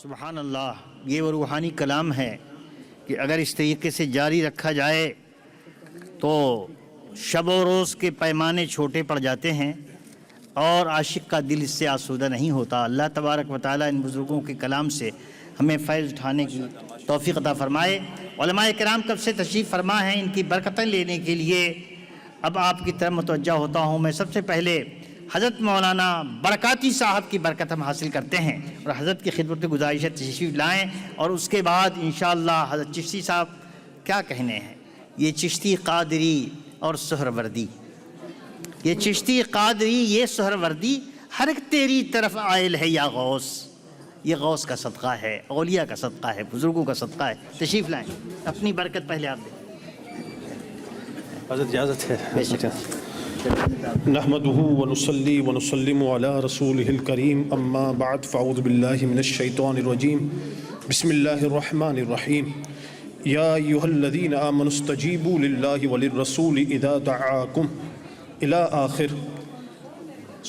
سبحان اللہ، یہ وہ روحانی کلام ہے کہ اگر اس طریقے سے جاری رکھا جائے تو شب و روز کے پیمانے چھوٹے پڑ جاتے ہیں اور عاشق کا دل اس سے آسودہ نہیں ہوتا۔ اللہ تبارک و تعالیٰ ان بزرگوں کے کلام سے ہمیں فیض اٹھانے کی توفیق عطا فرمائے۔ علماء کرام کب سے تشریف فرما ہیں، ان کی برکتیں لینے کے لیے اب آپ کی طرف متوجہ ہوتا ہوں۔ میں سب سے پہلے حضرت مولانا برکاتی صاحب کی برکت ہم حاصل کرتے ہیں اور حضرت کی خدمت گزارش ہے تشریف لائیں، اور اس کے بعد انشاءاللہ حضرت چشتی صاحب کیا کہنے ہیں۔ یہ چشتی قادری اور سہروردی، یہ چشتی قادری، یہ سہروردی، ہر ایک تیری طرف آئل ہے یا غوث۔ یہ غوث کا صدقہ ہے، اولیاء کا صدقہ ہے، بزرگوں کا صدقہ ہے۔ تشریف لائیں، اپنی برکت پہلے آپ دیں۔ حضرت اجازت ہے۔ نحمده ونصلي ونسلم على رسوله الكريم اما بعد فاعوذ بالله من الشيطان الرجيم بسم الله الرحمن الرحيم يا ايها الذين امنوا استجيبوا لله وللرسول اذا دعاكم الى آخر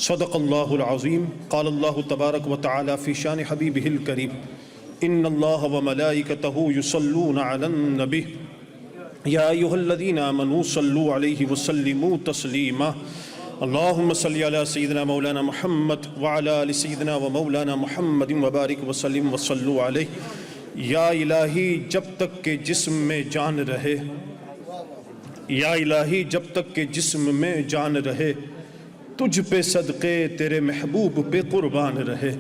صدق الله العظيم قال الله تبارك وتعالى في شان حبيبه الكريم ان الله وملائكته يصلون على النبي یا ایہا الذین آمنوا صلوا علیہ وسلموا تسلیما اللہم صلی علی سیدنا مولانا محمد وعلی آل سیدنا و مولانا محمد وبارک وسلم وصلوا علیہ۔ یا الہی جب تک کہ جسم میں جان رہے، یا الہی جب تک کہ جسم میں جان رہے، تجھ پہ صدقے تیرے محبوب پہ قربان رہے،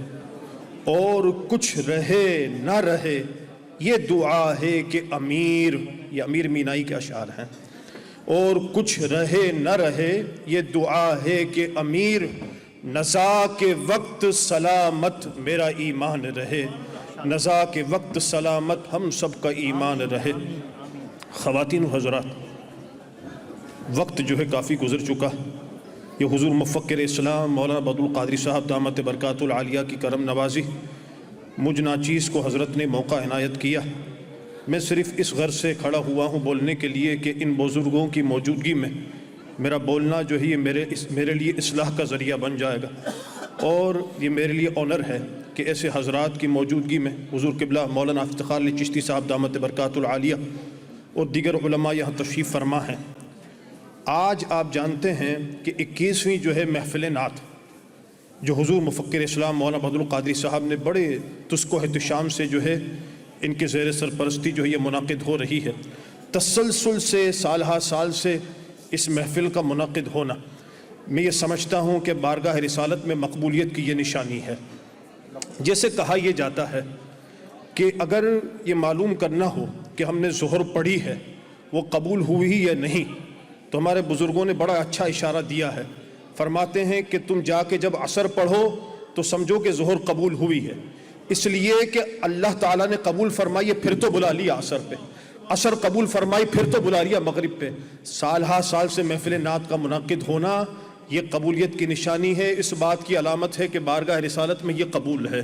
اور کچھ رہے نہ رہے یہ دعا ہے کہ امیر، یہ امیر مینائی کے اشعار ہیں، اور کچھ رہے نہ رہے یہ دعا ہے کہ امیر، نزا کے وقت سلامت میرا ایمان رہے، نزا کے وقت سلامت ہم سب کا ایمان رہے۔ خواتین و حضرات، وقت جو ہے کافی گزر چکا۔ یہ حضور مفکر اسلام مولانا عبد القادری صاحب دامت برکات العالیہ کی کرم نوازی، مجھ ناچیز کو حضرت نے موقع عنایت کیا۔ میں صرف اس غرض سے کھڑا ہوا ہوں بولنے کے لیے کہ ان بزرگوں کی موجودگی میں میرا بولنا جو ہے یہ میرے لیے اصلاح کا ذریعہ بن جائے گا، اور یہ میرے لیے آنر ہے کہ ایسے حضرات کی موجودگی میں حضور قبلہ مولانا افتخار علی چشتی صاحب دامت برکات العالیہ اور دیگر علماء یہاں تشریف فرما ہیں۔ آج آپ جانتے ہیں کہ 21ویں جو ہے محفل نعت جو حضور مفکر اسلام مولانا عبد القادری صاحب نے بڑے تسک و احتشام سے جو ہے ان کے زیر سرپرستی جو ہے یہ منعقد ہو رہی ہے۔ تسلسل سے سال ہا سال سے اس محفل کا منعقد ہونا، میں یہ سمجھتا ہوں کہ بارگاہ رسالت میں مقبولیت کی یہ نشانی ہے۔ جیسے کہا یہ جاتا ہے کہ اگر یہ معلوم کرنا ہو کہ ہم نے ظہر پڑھی ہے وہ قبول ہوئی یا نہیں، تو ہمارے بزرگوں نے بڑا اچھا اشارہ دیا ہے۔ فرماتے ہیں کہ تم جا کے جب عصر پڑھو تو سمجھو کہ ظہر قبول ہوئی ہے، اس لیے کہ اللہ تعالیٰ نے قبول فرمائی پھر تو بلا لیا عصر پہ، عصر قبول فرمائی پھر تو بلا لیا مغرب پہ۔ سال ہا سال سے محفل نعت کا منعقد ہونا یہ قبولیت کی نشانی ہے، اس بات کی علامت ہے کہ بارگاہ رسالت میں یہ قبول ہے۔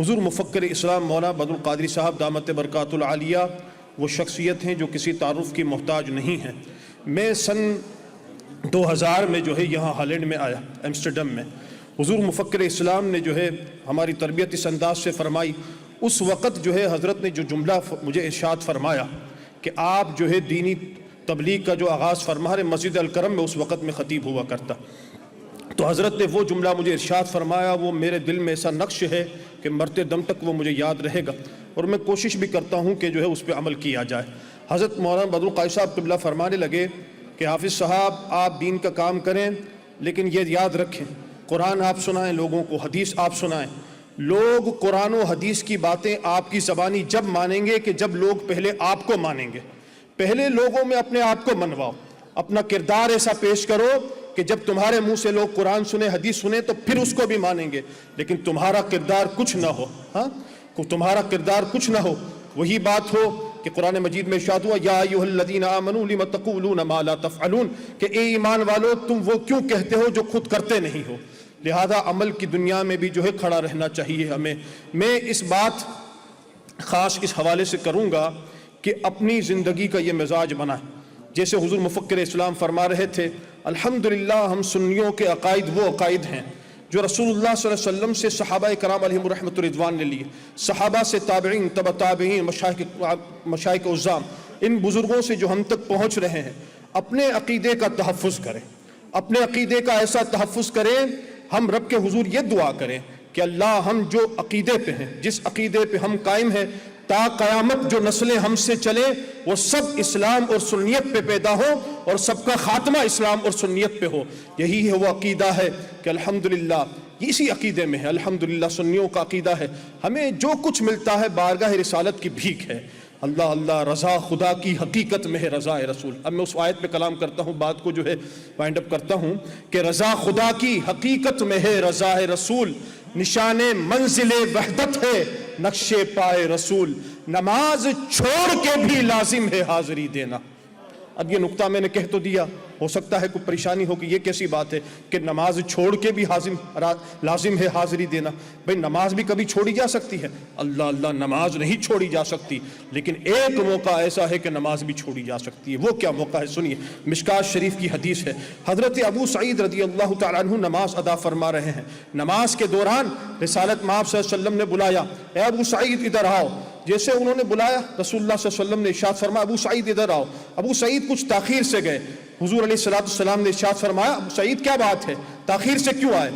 حضور مفکر اسلام مولانا عبد القادری صاحب دامت برکات العالیہ وہ شخصیت ہیں جو کسی تعارف کی محتاج نہیں ہیں۔ میں سن 2000 میں جو ہے یہاں ہالینڈ میں آیا، ایمسٹرڈم میں۔ حضور مفکر اسلام نے جو ہے ہماری تربیت اس انداز سے فرمائی۔ اس وقت جو ہے حضرت نے جو جملہ مجھے ارشاد فرمایا کہ آپ جو ہے دینی تبلیغ کا جو آغاز فرما رہے مسجد الکرم میں، اس وقت میں خطیب ہوا کرتا، تو حضرت نے وہ جملہ مجھے ارشاد فرمایا، وہ میرے دل میں ایسا نقش ہے کہ مرتے دم تک وہ مجھے یاد رہے گا، اور میں کوشش بھی کرتا ہوں کہ جو ہے اس پہ عمل کیا جائے۔ حضرت مولانا عبد القادری صاحب قبلہ فرمانے لگے کہ حافظ صاحب آپ دین کا کام کریں، لیکن یہ یاد رکھیں قرآن آپ سنائیں لوگوں کو، حدیث آپ سنائیں۔ لوگ قرآن و حدیث کی باتیں آپ کی زبانی جب مانیں گے کہ جب لوگ پہلے آپ کو مانیں گے۔ پہلے لوگوں میں اپنے آپ کو منواؤ، اپنا کردار ایسا پیش کرو کہ جب تمہارے منہ سے لوگ قرآن سنیں حدیث سنیں تو پھر اس کو بھی مانیں گے، لیکن تمہارا کردار کچھ نہ ہو، تمہارا کردار کچھ نہ ہو۔ وہی بات ہو کہ قرآن مجید میں ارشاد ہوا یا ایھا الذین آمنوا لم تقولون ما لا تفعلون، کہ اے ایمان والو تم وہ کیوں کہتے ہو جو خود کرتے نہیں ہو۔ لہذا عمل کی دنیا میں بھی جو ہے کھڑا رہنا چاہیے ہمیں۔ میں اس بات خاص اس حوالے سے کروں گا کہ اپنی زندگی کا یہ مزاج بنائیں۔ جیسے حضور مفکر اسلام فرما رہے تھے، الحمدللہ ہم سنیوں کے عقائد وہ عقائد ہیں جو رسول اللہ صلی اللہ علیہ وسلم سے صحابہ کرام علیہم رحمۃ الرضوان نے لیے، صحابہ سے تابعین، تبع تابعین، مشائخ عظام، ان بزرگوں سے جو ہم تک پہنچ رہے ہیں، اپنے عقیدے کا تحفظ کریں، اپنے عقیدے کا ایسا تحفظ کریں، ہم رب کے حضور یہ دعا کریں کہ اللہ ہم جو عقیدے پہ ہیں، جس عقیدے پہ ہم قائم ہیں، تا قیامت جو نسلیں ہم سے چلیں وہ سب اسلام اور سنیت پہ پیدا ہو اور سب کا خاتمہ اسلام اور سنیت پہ ہو۔ یہی ہے وہ عقیدہ ہے کہ الحمدللہ اسی عقیدے میں ہے، الحمدللہ سنیوں کا عقیدہ ہے، ہمیں جو کچھ ملتا ہے بارگاہ رسالت کی بھیک ہے۔ اللہ اللہ، رضا خدا کی حقیقت میں ہے رضا رسول۔ اب میں اس آیت پہ کلام کرتا ہوں، بات کو جو ہے وائنڈ اپ کرتا ہوں کہ رضا خدا کی حقیقت میں ہے رضا رسول، نشان منزل وحدت ہے نقش پائے رسول، نماز چھوڑ کے بھی لازم ہے حاضری دینا۔ اب یہ نقطہ میں نے کہہ تو دیا، ہو سکتا ہے کوئی پریشانی ہو کہ یہ کیسی بات ہے کہ نماز چھوڑ کے بھی لازم ہے حاضری دینا۔ بھئی نماز بھی کبھی چھوڑی جا سکتی ہے؟ اللہ اللہ، نماز نہیں چھوڑی جا سکتی، لیکن ایک موقع ایسا ہے کہ نماز بھی چھوڑی جا سکتی ہے۔ وہ کیا موقع ہے؟ سنیے، مشکات شریف کی حدیث ہے، حضرت ابو سعید رضی اللہ تعالیٰ عنہ نماز ادا فرما رہے ہیں، نماز کے دوران رسالت مآب صلی اللہ علیہ وسلم نے بلایا، اے ابو سعید ادھر آؤ۔ جیسے انہوں نے بلایا، رسول اللہ صلی اللہ علیہ وسلم نے ارشاد فرمایا ابو سعید ادھر آؤ۔ ابو سعید کچھ تاخیر سے گئے، حضور علیہ السلام نے ارشاد فرمایا ابو سعید کیا بات ہے، تاخیر سے کیوں آئے؟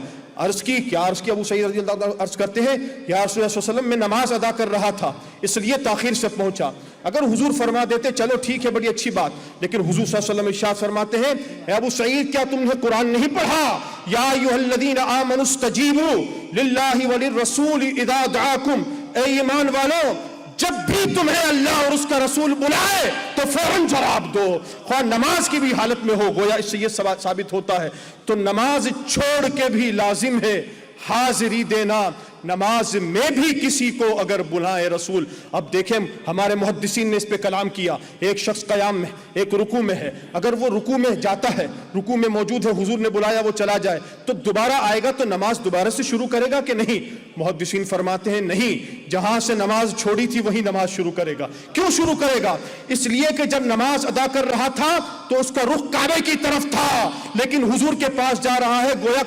عرض کی، کیا عرض کی؟ ابو سعید رضی اللہ عنہ عرض کرتے ہیں یا رسول اللہ صلی اللہ علیہ وسلم میں نماز ادا کر رہا تھا اس لیے تاخیر سے پہنچا۔ اگر حضور فرما دیتے چلو ٹھیک ہے، بڑی اچھی بات، لیکن حضور صلی اللہ علیہ وسلم ارشاد فرماتے ہیں اے ابو سعید کیا تم نے قرآن نہیں پڑھا؟ یا ایھا الذین آمنوا استجیبوا للہ وللرسول اذا دعاکم، اے ایمان والو جب بھی تمہیں اللہ اور اس کا رسول بلائے تو فوراً جواب دو، خواہ نماز کی بھی حالت میں ہو۔ گویا اس سے یہ ثابت ہوتا ہے تو نماز چھوڑ کے بھی لازم ہے حاضری دینا، نماز میں بھی کسی کو اگر بلائے رسول۔ اب دیکھیں ہمارے محدثین نے اس پہ کلام کیا، ایک شخص قیام میں، ایک رکوع میں ہے، اگر وہ رکوع میں جاتا ہے، رکوع میں موجود ہے، حضور نے بلایا وہ چلا جائے تو دوبارہ آئے گا تو نماز دوبارہ سے شروع کرے گا کہ نہیں؟ محدثین فرماتے ہیں نہیں، جہاں سے نماز چھوڑی تھی وہی نماز شروع کرے گا۔ کیوں شروع کرے گا؟ اس لیے کہ جب نماز ادا کر رہا تھا تو اس کا رخ کعبے کی طرف تھا، لیکن حضور کے پاس جا رہا ہے، گویا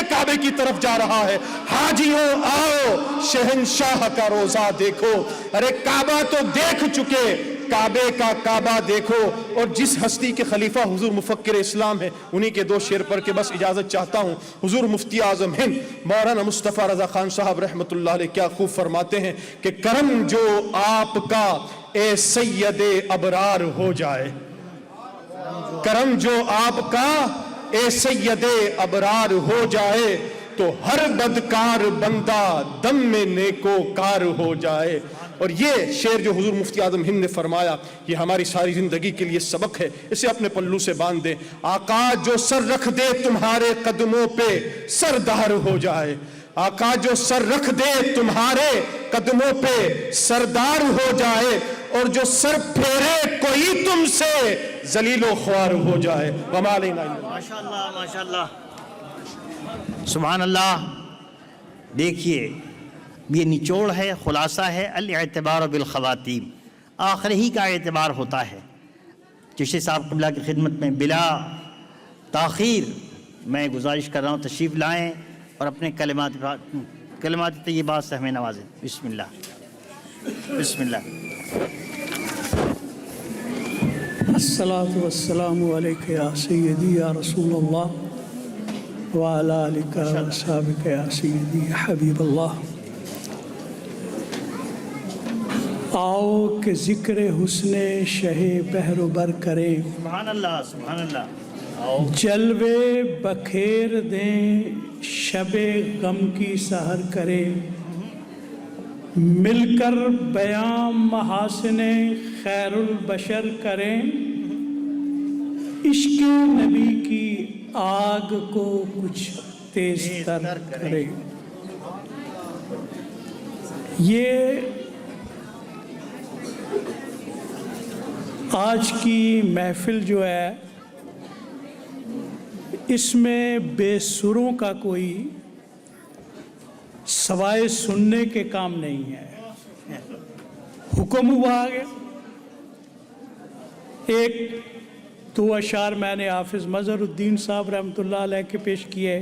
کعبے کی طرف جا رہا ہے۔ حاجیوں آؤ شہنشاہ کا روزہ دیکھو، ارے کعبہ تو دیکھ چکے، کعبے کا کعبہ دیکھو۔ اور جس ہستی کے خلیفہ حضور مفکر اسلام ہے انہی کے دو شعر پڑھ کے بس اجازت چاہتا ہوں۔ حضور مفتی اعظم ہند مولانا مصطفیٰ رضا خان صاحب رحمۃ اللہ علیہ کیا خوب فرماتے ہیں کہ کرم جو آپ کا اے سید ابرار ہو جائے، کرم جو آپ کا اے سید ابرار ہو جائے تو ہر بدکار بندہ دم میں نیکو کار ہو جائے۔ اور یہ شعر جو حضور مفتی اعظم ہند نے فرمایا یہ ہماری ساری زندگی کے لیے سبق ہے، اسے اپنے پلو سے باندھ دیں۔ آقا جو سر رکھ دے تمہارے قدموں پہ سردار ہو جائے، آقا جو سر رکھ دے تمہارے قدموں پہ سردار ہو جائے، اور جو سر پھیرے کوئی تم سے ذلیل و خوار ہو جائے۔ وما علینا الا البلاغ۔ ماشاءاللہ ماشاءاللہ، سبحان اللہ۔ دیکھیے یہ نچوڑ ہے، خلاصہ ہے، الاعتبار بالخواتیم، آخر ہی کا اعتبار ہوتا ہے۔ چشتی صاحب قبلہ کی خدمت میں بلا تاخیر میں گزارش کر رہا ہوں تشریف لائیں اور اپنے کلمات طیبات سے ہمیں نوازیں۔ بسم اللہ بسم اللہ۔ الصلاۃ والسلام علیک یا سیدی یا رسول اللہ وعلی آلک و اصحابک یا سیدی یا حبیب اللہ۔ آؤ کہ ذکر حسن شہ بحر و بر کریں، سبحان اللہ سبحان اللہ۔ جلوے بکھیر دیں شب غم کی سحر کریں، مل کر بیان محاسن خیر البشر کریں، عشق نبی کی آگ کو کچھ تیز تر کریں۔ یہ آج کی محفل جو ہے اس میں بے سروں کا کوئی سوائے سننے کے کام نہیں ہے۔ حکم ہوا گیا، ایک دو اشعار میں نے حافظ مظہر الدین صاحب رحمۃ اللہ علیہ کے پیش کیے،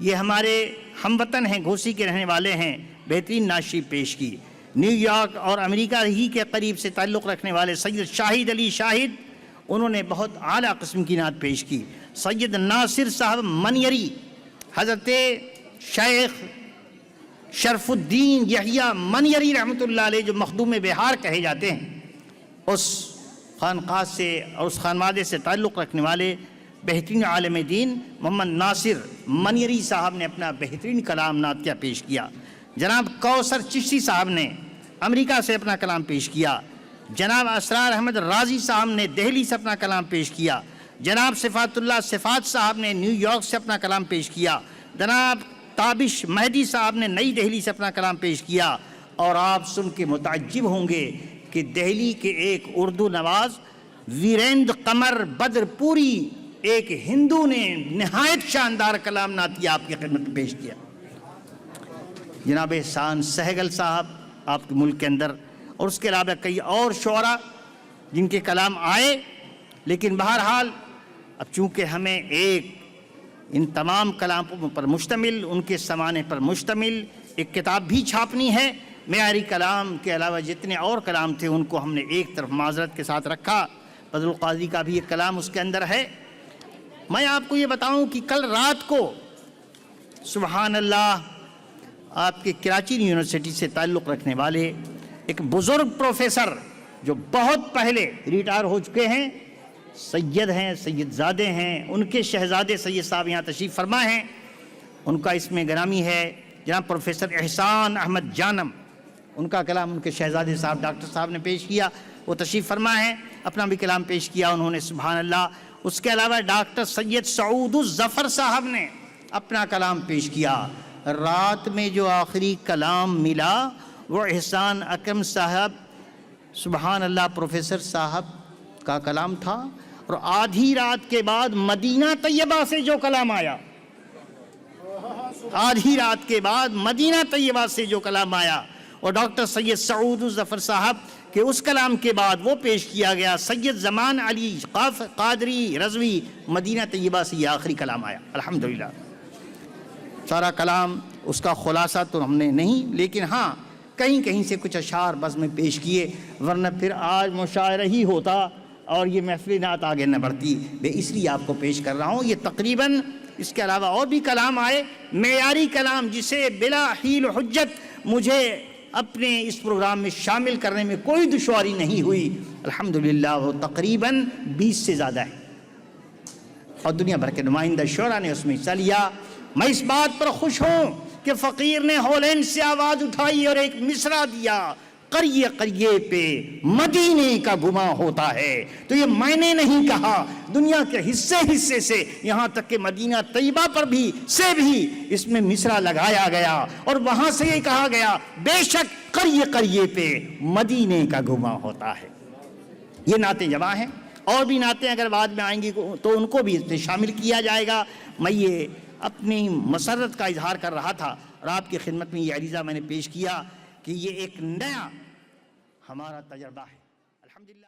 یہ ہمارے ہم وطن ہیں، گھوسی کے رہنے والے ہیں، بہترین نعت شریف پیش کی۔ نیو یارک اور امریکہ ہی کے قریب سے تعلق رکھنے والے سید شاہد علی شاہد، انہوں نے بہت اعلیٰ قسم کی نعت پیش کی۔ سید ناصر صاحب منیری، حضرت شیخ شرف الدین یحییٰ منیری رحمۃ اللہ علیہ جو مخدوم بہار کہے جاتے ہیں، اس خانقاہ سے اور اس خانوادے سے تعلق رکھنے والے بہترین عالم دین محمد ناصر منیری صاحب نے اپنا بہترین کلام نعتیہ پیش کیا۔ جناب کوثر چشتی صاحب نے امریکہ سے اپنا کلام پیش کیا۔ جناب اسرار احمد رازی صاحب نے دہلی سے اپنا کلام پیش کیا۔ جناب صفات اللہ صفات صاحب نے نیو یارک سے اپنا کلام پیش کیا۔ جناب تابش مہدی صاحب نے نئی دہلی سے اپنا کلام پیش کیا۔ اور آپ سن کے متعجب ہوں گے کہ دہلی کے ایک اردو نواز ویریندر قمر بدر پوری، ایک ہندو نے نہایت شاندار کلام نعتیہ آپ کی خدمت میں پیش کیا۔ جناب احسان سہگل صاحب آپ کے ملک کے اندر، اور اس کے علاوہ کئی اور شعراء جن کے کلام آئے، لیکن بہرحال اب چونکہ ہمیں ایک ان تمام کلاموں پر مشتمل، ان کے سمانے پر مشتمل ایک کتاب بھی چھاپنی ہے۔ معیاری کلام کے علاوہ جتنے اور کلام تھے ان کو ہم نے ایک طرف معذرت کے ساتھ رکھا۔ بدر القاضی کا بھی ایک کلام اس کے اندر ہے۔ میں آپ کو یہ بتاؤں کہ کل رات کو سبحان اللہ آپ کے کراچی یونیورسٹی سے تعلق رکھنے والے ایک بزرگ پروفیسر جو بہت پہلے ریٹائر ہو چکے ہیں، سید ہیں، سید زادے ہیں، ان کے شہزادے سید صاحب یہاں تشریف فرما ہیں، ان کا اس میں گرامی ہے جناب پروفیسر احسان احمد جانم، ان کا کلام ان کے شہزادے صاحب ڈاکٹر صاحب نے پیش کیا، وہ تشریف فرما ہیں، اپنا بھی کلام پیش کیا انہوں نے سبحان اللہ۔ اس کے علاوہ ڈاکٹر سید سعود الظفر صاحب نے اپنا کلام پیش کیا۔ رات میں جو آخری کلام ملا وہ احسان اکرم صاحب سبحان اللہ پروفیسر صاحب کا کلام تھا، اور آدھی رات کے بعد مدینہ طیبہ سے جو کلام آیا، آدھی رات کے بعد مدینہ طیبہ سے جو کلام آیا، اور ڈاکٹر سید سعود الظفر صاحب کہ اس کلام کے بعد وہ پیش کیا گیا، سید زمان علی قادری رضوی، مدینہ طیبہ سے یہ آخری کلام آیا۔ الحمدللہ سارا کلام اس کا خلاصہ تو ہم نے نہیں، لیکن ہاں کہیں کہیں سے کچھ اشعار بس میں پیش کیے، ورنہ پھر آج مشاعرہ ہی ہوتا اور یہ محفل نعت آگے نہ بڑھتی، میں اس لیے آپ کو پیش کر رہا ہوں۔ یہ تقریباً اس کے علاوہ اور بھی کلام آئے، معیاری کلام جسے بلا حیل و حجت مجھے اپنے اس پروگرام میں شامل کرنے میں کوئی دشواری نہیں ہوئی، الحمدللہ وہ تقریباً 20 سے زیادہ ہے، اور دنیا بھر کے نمائندہ شعراء نے اس میں حصہ لیا۔ میں اس بات پر خوش ہوں کہ فقیر نے ہولینڈ سے آواز اٹھائی اور ایک مصرع دیا، قریے قریے پہ مدینے کا گما ہوتا ہے، تو یہ میں نے نہیں کہا، دنیا کے حصے حصے سے یہاں تک کہ مدینہ طیبہ پر بھی اس میں مصرع لگایا گیا، اور وہاں سے یہ کہا گیا بے شک قریے قریے پہ مدینے کا گما ہوتا ہے۔ یہ نعتیں جمع ہیں، اور بھی نعتیں اگر بعد میں آئیں گی تو ان کو بھی اس میں شامل کیا جائے گا۔ میں یہ اپنی مسرت کا اظہار کر رہا تھا، اور آپ کی خدمت میں یہ عریضہ میں نے پیش کیا کہ یہ ایک نیا ہمارا تجربہ ہے، الحمدللہ۔